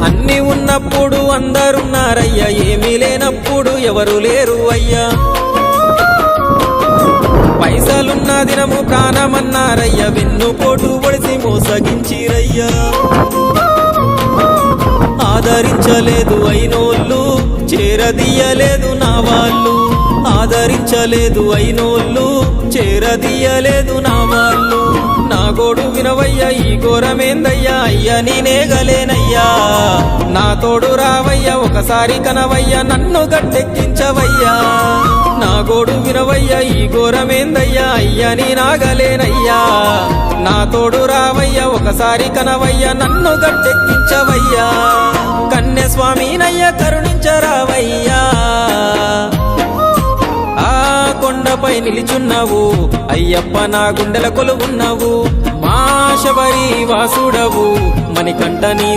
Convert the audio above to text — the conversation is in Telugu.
అన్ని ఉన్నప్పుడు అందరున్నారయ్యా, ఏమీ లేనప్పుడు ఎవరు లేరు అయ్యా. పైసలున్న దినము ప్రాణమన్నారయ్యా, వెన్నుపోటు పొడిసి మోసగించిరయ్యా. ఆదరించలేదు అయినోళ్ళు, చేరదీయలేదు నా వాళ్ళు. ఆదరించలేదు అయినోళ్ళు, చేరదీయలేదు నా వాళ్ళు. నా గోడు వినవయ్యా, ఈ ఘోరమేందయ్యా, అయ్యా నేనేగలేనయ్యా. నా తోడు రావయ్యా, ఒకసారి కనవయ్యా, నన్ను గట్టెక్కించవయ్యా. నా గోడు వినవయ్యా, ఈ ఘోరమేందయ్యా, అయ్యా నేనాగలేనయ్యా. నా తోడు రావయ్యా, ఒకసారి కనవయ్యా, నన్ను గట్టెక్కించవయ్యా. కన్యస్వామినయ్యా కరుణించరావయ్యా. ఆ కొండపై నిలిచున్నావు అయ్యప్ప, నా గుండెల కొలువున్నావు. మా శబరి వాసుడవు, మణికంఠ నీ